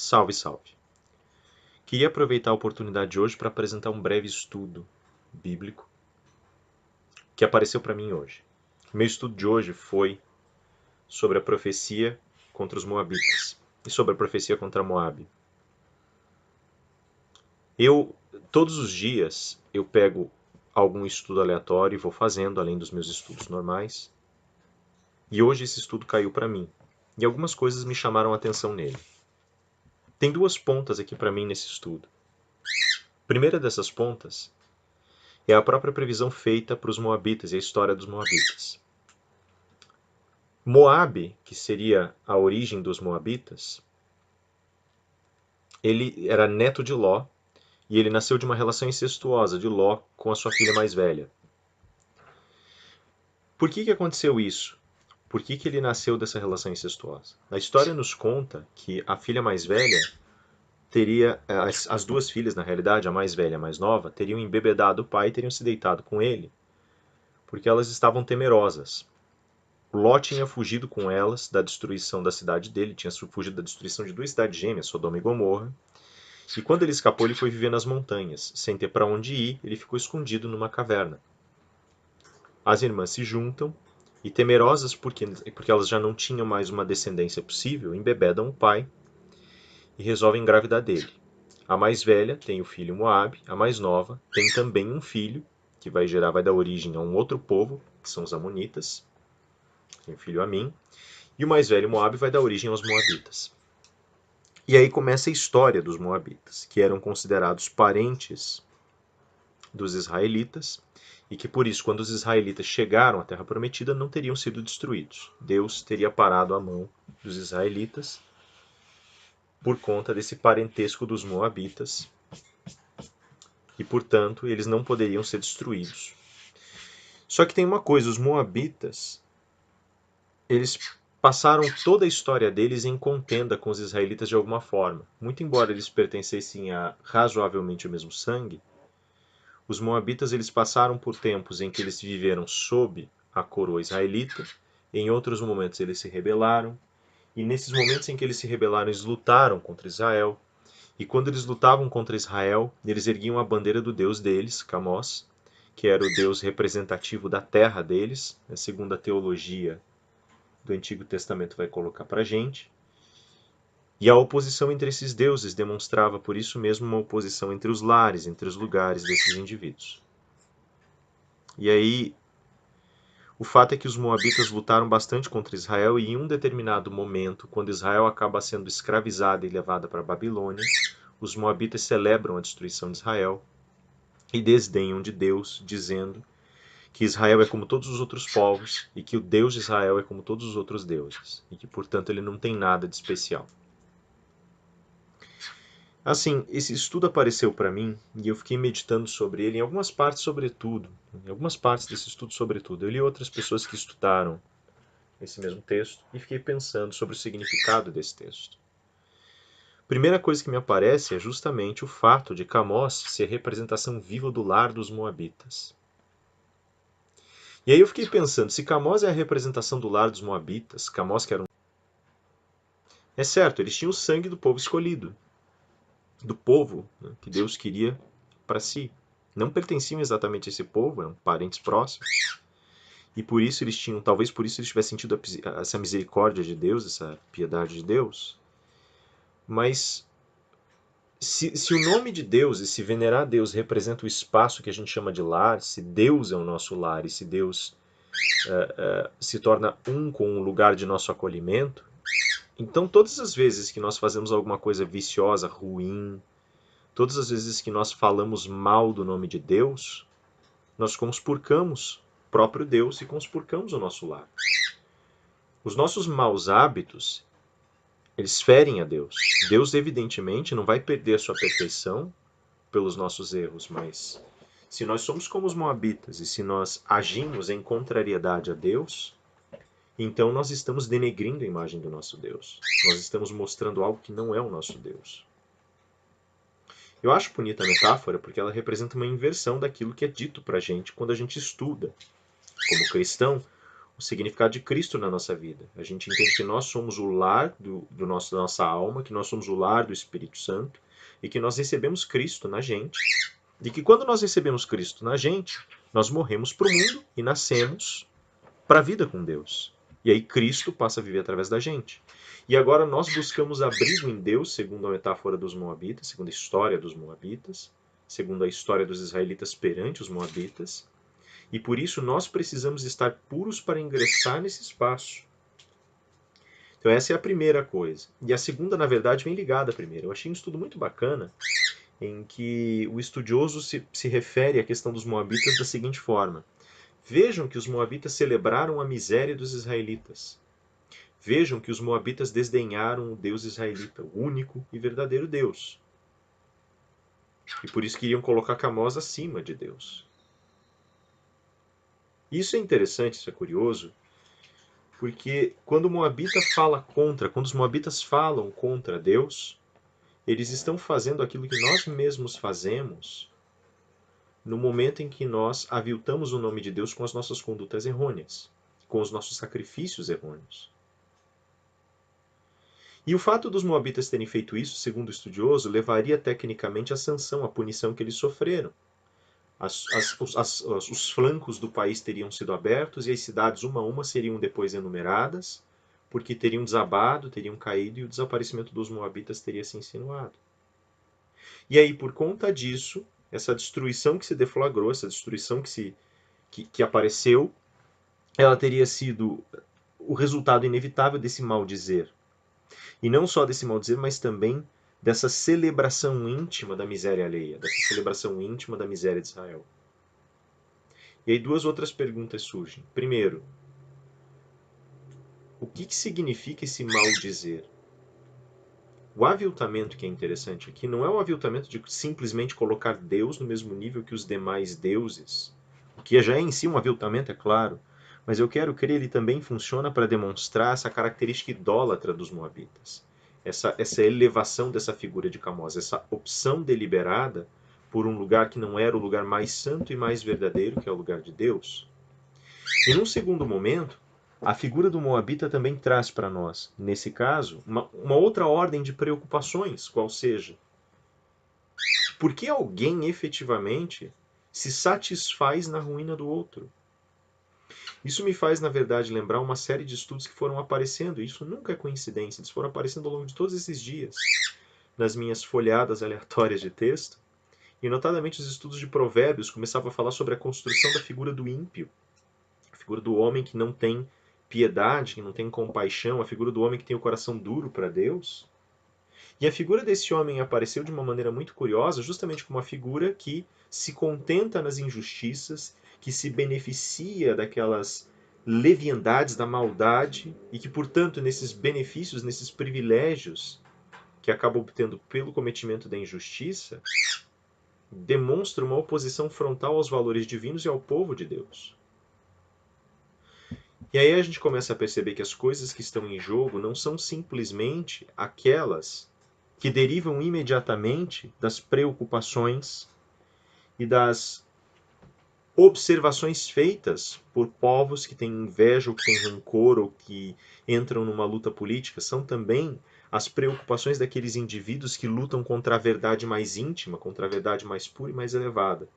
Salve, salve! Queria aproveitar a oportunidade de hoje para apresentar um breve estudo bíblico que apareceu para mim hoje. O meu estudo de hoje foi sobre a profecia contra os Moabitas e sobre a profecia contra Moabe. Todos os dias, eu pego algum estudo aleatório e vou fazendo, além dos meus estudos normais. E hoje esse estudo caiu para mim. E algumas coisas me chamaram a atenção nele. Tem duas pontas aqui para mim nesse estudo. A primeira dessas pontas é a própria previsão feita para os Moabitas e a história dos Moabitas. Moabe, que seria a origem dos Moabitas, ele era neto de Ló e ele nasceu de uma relação incestuosa de Ló com a sua filha mais velha. Por que aconteceu isso? Por que ele nasceu dessa relação incestuosa? A história nos conta que a filha mais velha teria, as duas filhas, na realidade, a mais velha e a mais nova, teriam embebedado o pai e teriam se deitado com ele, porque elas estavam temerosas. Ló tinha fugido com elas da destruição da cidade dele, tinha fugido da destruição de duas cidades gêmeas, Sodoma e Gomorra, e quando ele escapou, ele foi viver nas montanhas. Sem ter para onde ir, ele ficou escondido numa caverna. As irmãs se juntam e, temerosas porque elas já não tinham mais uma descendência possível, embebedam o pai e resolvem engravidar dele. A mais velha tem o filho Moabe, a mais nova tem também um filho, que vai dar origem a um outro povo, que são os Amonitas, tem o filho Amim, e o mais velho Moabe vai dar origem aos Moabitas. E aí começa a história dos Moabitas, que eram considerados parentes dos israelitas, e que por isso, quando os israelitas chegaram à Terra Prometida, não teriam sido destruídos. Deus teria parado a mão dos israelitas por conta desse parentesco dos Moabitas, e portanto eles não poderiam ser destruídos. Só que tem uma coisa, os Moabitas, eles passaram toda a história deles em contenda com os israelitas de alguma forma. Muito embora eles pertencessem a razoavelmente o mesmo sangue, os Moabitas eles passaram por tempos em que eles viveram sob a coroa israelita, em outros momentos eles se rebelaram, e nesses momentos em que eles se rebelaram, eles lutaram contra Israel, e quando eles lutavam contra Israel, eles erguiam a bandeira do deus deles, Camós, que era o deus representativo da terra deles, segundo a teologia do Antigo Testamento vai colocar para a gente. E a oposição entre esses deuses demonstrava, por isso mesmo, uma oposição entre os lares, entre os lugares desses indivíduos. E aí, o fato é que os moabitas lutaram bastante contra Israel e em um determinado momento, quando Israel acaba sendo escravizada e levada para a Babilônia, os moabitas celebram a destruição de Israel e desdenham de Deus, dizendo que Israel é como todos os outros povos e que o Deus de Israel é como todos os outros deuses e que, portanto, ele não tem nada de especial. Assim, esse estudo apareceu para mim e eu fiquei meditando sobre ele em algumas partes, sobretudo, em algumas partes desse estudo, sobretudo. Eu li outras pessoas que estudaram esse mesmo texto e fiquei pensando sobre o significado desse texto. A primeira coisa que me aparece é justamente o fato de Camós ser a representação viva do lar dos moabitas. E aí eu fiquei pensando, se Camós é a representação do lar dos moabitas, Camós que era um... É certo, eles tinham o sangue do povo escolhido, do povo, né, que Deus queria para si. Não pertenciam exatamente a esse povo, eram parentes próximos. E por isso eles tinham, talvez por isso eles tivessem sentido essa misericórdia de Deus, essa piedade de Deus. Mas se o nome de Deus e se venerar a Deus representa o espaço que a gente chama de lar, se Deus é o nosso lar e se Deus se torna um com o lugar de nosso acolhimento, então todas as vezes que nós fazemos alguma coisa viciosa, ruim, todas as vezes que nós falamos mal do nome de Deus, nós conspurcamos o próprio Deus e conspurcamos o nosso lar. Os nossos maus hábitos, eles ferem a Deus. Deus, evidentemente, não vai perder a sua perfeição pelos nossos erros, mas se nós somos como os moabitas e se nós agimos em contrariedade a Deus, então nós estamos denegrindo a imagem do nosso Deus. Nós estamos mostrando algo que não é o nosso Deus. Eu acho bonita a metáfora porque ela representa uma inversão daquilo que é dito pra gente quando a gente estuda, como cristão, o significado de Cristo na nossa vida. A gente entende que nós somos o lar da nossa alma, que nós somos o lar do Espírito Santo e que nós recebemos Cristo na gente. E que quando nós recebemos Cristo na gente, nós morremos para o mundo e nascemos para a vida com Deus. E aí Cristo passa a viver através da gente. E agora nós buscamos abrigo em Deus, segundo a metáfora dos Moabitas, segundo a história dos Moabitas, segundo a história dos israelitas perante os Moabitas. E por isso nós precisamos estar puros para ingressar nesse espaço. Então essa é a primeira coisa. E a segunda, na verdade, vem ligada à primeira. Eu achei um estudo muito bacana em que o estudioso se refere à questão dos Moabitas da seguinte forma. Vejam que os Moabitas celebraram a miséria dos israelitas. Vejam que os Moabitas desdenharam o Deus israelita, o único e verdadeiro Deus. E por isso queriam colocar Camós acima de Deus. Isso é interessante, isso é curioso, porque quando o Moabita fala contra, quando os Moabitas falam contra Deus, eles estão fazendo aquilo que nós mesmos fazemos no momento em que nós aviltamos o nome de Deus com as nossas condutas errôneas, com os nossos sacrifícios errôneos. E o fato dos Moabitas terem feito isso, segundo o estudioso, levaria tecnicamente à sanção, à punição que eles sofreram. Os flancos do país teriam sido abertos e as cidades, uma a uma, seriam depois enumeradas, porque teriam desabado, teriam caído e o desaparecimento dos Moabitas teria se insinuado. E aí, por conta disso, essa destruição que se deflagrou, essa destruição que apareceu, ela teria sido o resultado inevitável desse maldizer. E não só desse maldizer, mas também dessa celebração íntima da miséria alheia, dessa celebração íntima da miséria de Israel. E aí duas outras perguntas surgem. Primeiro, o que significa esse maldizer? O aviltamento que é interessante aqui não é o aviltamento de simplesmente colocar Deus no mesmo nível que os demais deuses, o que já é em si um aviltamento, é claro, mas eu quero crer ele também funciona para demonstrar essa característica idólatra dos moabitas, essa elevação dessa figura de Camós, essa opção deliberada por um lugar que não era o lugar mais santo e mais verdadeiro, que é o lugar de Deus. E num segundo momento, a figura do Moabita também traz para nós, nesse caso, uma outra ordem de preocupações, qual seja, por que alguém efetivamente se satisfaz na ruína do outro? Isso me faz, na verdade, lembrar uma série de estudos que foram aparecendo, e isso nunca é coincidência, eles foram aparecendo ao longo de todos esses dias, nas minhas folhadas aleatórias de texto, e notadamente os estudos de provérbios começavam a falar sobre a construção da figura do ímpio, a figura do homem que não tem piedade, que não tem compaixão, a figura do homem que tem o coração duro para Deus. E a figura desse homem apareceu de uma maneira muito curiosa, justamente como uma figura que se contenta nas injustiças, que se beneficia daquelas leviandades da maldade e que, portanto, nesses benefícios, nesses privilégios que acaba obtendo pelo cometimento da injustiça, demonstra uma oposição frontal aos valores divinos e ao povo de Deus. E aí a gente começa a perceber que as coisas que estão em jogo não são simplesmente aquelas que derivam imediatamente das preocupações e das observações feitas por povos que têm inveja ou que têm rancor ou que entram numa luta política. São também as preocupações daqueles indivíduos que lutam contra a verdade mais íntima, contra a verdade mais pura e mais elevada.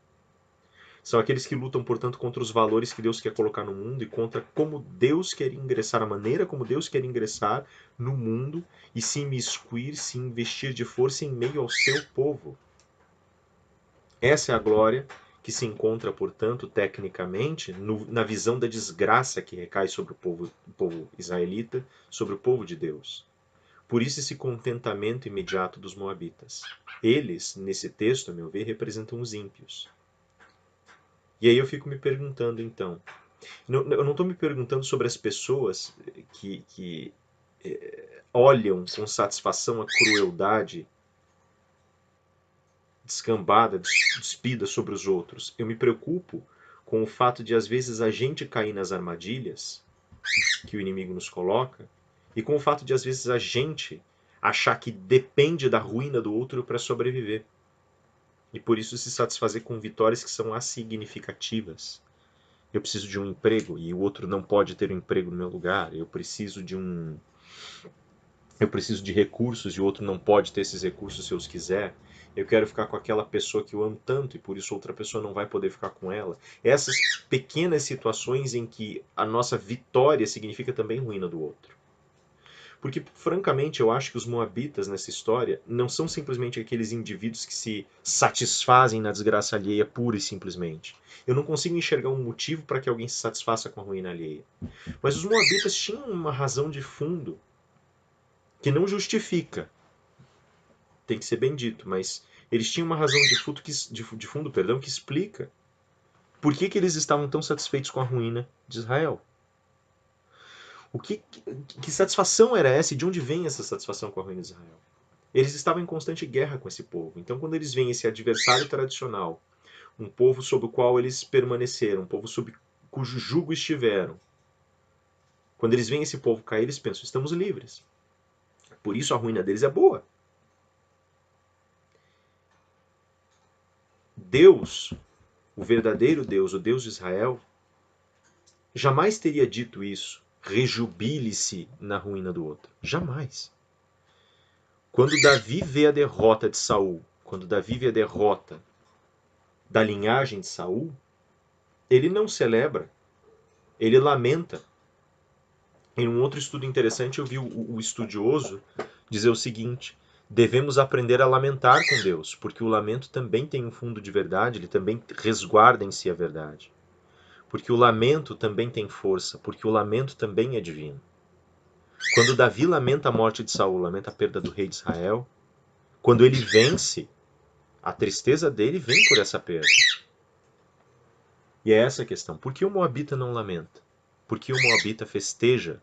São aqueles que lutam, portanto, contra os valores que Deus quer colocar no mundo e contra como Deus quer ingressar, a maneira como Deus quer ingressar no mundo e se imiscuir, se investir de força em meio ao seu povo. Essa é a glória que se encontra, portanto, tecnicamente, na visão da desgraça que recai sobre o povo israelita, sobre o povo de Deus. Por isso esse contentamento imediato dos moabitas. Eles, nesse texto, a meu ver, representam os ímpios. E aí eu fico me perguntando, então, eu não estou me perguntando sobre as pessoas que olham com satisfação a crueldade descambada, despida sobre os outros. Eu me preocupo com o fato de, às vezes, a gente cair nas armadilhas que o inimigo nos coloca e com o fato de, às vezes, a gente achar que depende da ruína do outro para sobreviver. E por isso se satisfazer com vitórias que são assignificativas. Eu preciso de um emprego e o outro não pode ter um emprego no meu lugar. Eu preciso de recursos e o outro não pode ter esses recursos se eu os quiser. Eu quero ficar com aquela pessoa que eu amo tanto e por isso outra pessoa não vai poder ficar com ela. Essas pequenas situações em que a nossa vitória significa também ruína do outro. Porque, francamente, eu acho que os moabitas nessa história não são simplesmente aqueles indivíduos que se satisfazem na desgraça alheia pura e simplesmente. Eu não consigo enxergar um motivo para que alguém se satisfaça com a ruína alheia. Mas os moabitas tinham uma razão de fundo que não justifica, tem que ser bem dito, mas eles tinham uma razão de fundo, perdão, que explica por que eles estavam tão satisfeitos com a ruína de Israel. Que satisfação era essa e de onde vem essa satisfação com a ruína de Israel? Eles estavam em constante guerra com esse povo. Então, quando eles veem esse adversário tradicional, um povo sob o qual eles permaneceram, um povo sob cujo jugo estiveram, quando eles veem esse povo cair, eles pensam: estamos livres. Por isso a ruína deles é boa. Deus, o verdadeiro Deus, o Deus de Israel, jamais teria dito isso. Rejubile-se na ruína do outro. Jamais. Quando Davi vê a derrota de Saul, quando Davi vê a derrota da linhagem de Saul, ele não celebra, ele lamenta. Em um outro estudo interessante, eu vi o estudioso dizer o seguinte: devemos aprender a lamentar com Deus, porque o lamento também tem um fundo de verdade, ele também resguarda em si a verdade. Porque o lamento também tem força, porque o lamento também é divino. Quando Davi lamenta a morte de Saul, lamenta a perda do rei de Israel, quando ele vence, a tristeza dele vem por essa perda. E é essa a questão. Por que o moabita não lamenta? Por que o moabita festeja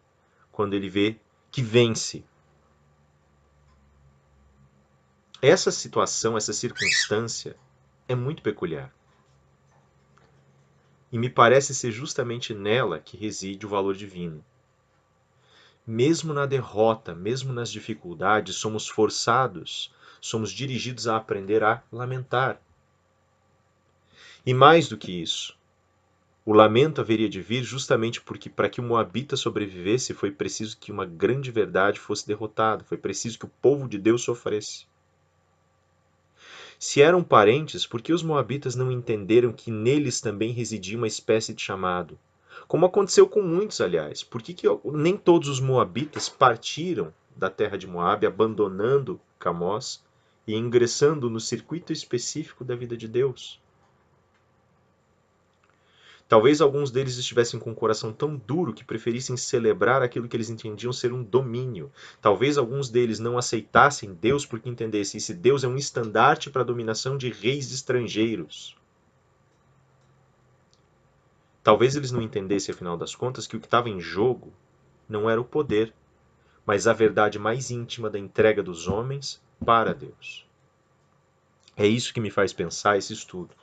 quando ele vê que vence? Essa situação, essa circunstância é muito peculiar. E me parece ser justamente nela que reside o valor divino. Mesmo na derrota, mesmo nas dificuldades, somos forçados, somos dirigidos a aprender a lamentar. E mais do que isso, o lamento haveria de vir justamente porque, para que o moabita sobrevivesse, foi preciso que uma grande verdade fosse derrotada, foi preciso que o povo de Deus sofresse. Se eram parentes, por que os moabitas não entenderam que neles também residia uma espécie de chamado? Como aconteceu com muitos, aliás. Por que nem todos os moabitas partiram da terra de Moabe, abandonando Camós e ingressando no circuito específico da vida de Deus? Talvez alguns deles estivessem com o coração tão duro que preferissem celebrar aquilo que eles entendiam ser um domínio. Talvez alguns deles não aceitassem Deus porque entendessem que Deus é um estandarte para a dominação de reis estrangeiros. Talvez eles não entendessem, afinal das contas, que o que estava em jogo não era o poder, mas a verdade mais íntima da entrega dos homens para Deus. É isso que me faz pensar esse estudo.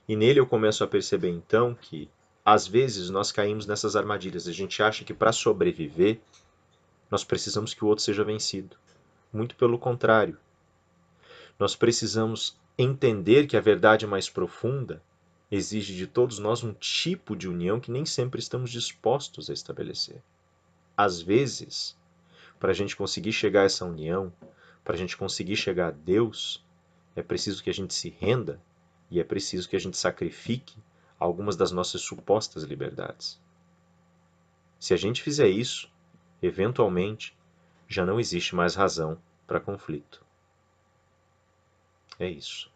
E nele eu começo a perceber então que, às vezes, nós caímos nessas armadilhas. A gente acha que para sobreviver, nós precisamos que o outro seja vencido. Muito pelo contrário. Nós precisamos entender que a verdade mais profunda exige de todos nós um tipo de união que nem sempre estamos dispostos a estabelecer. Às vezes, para a gente conseguir chegar a essa união, para a gente conseguir chegar a Deus, é preciso que a gente se renda e é preciso que a gente sacrifique algumas das nossas supostas liberdades. Se a gente fizer isso, eventualmente, já não existe mais razão para conflito. É isso.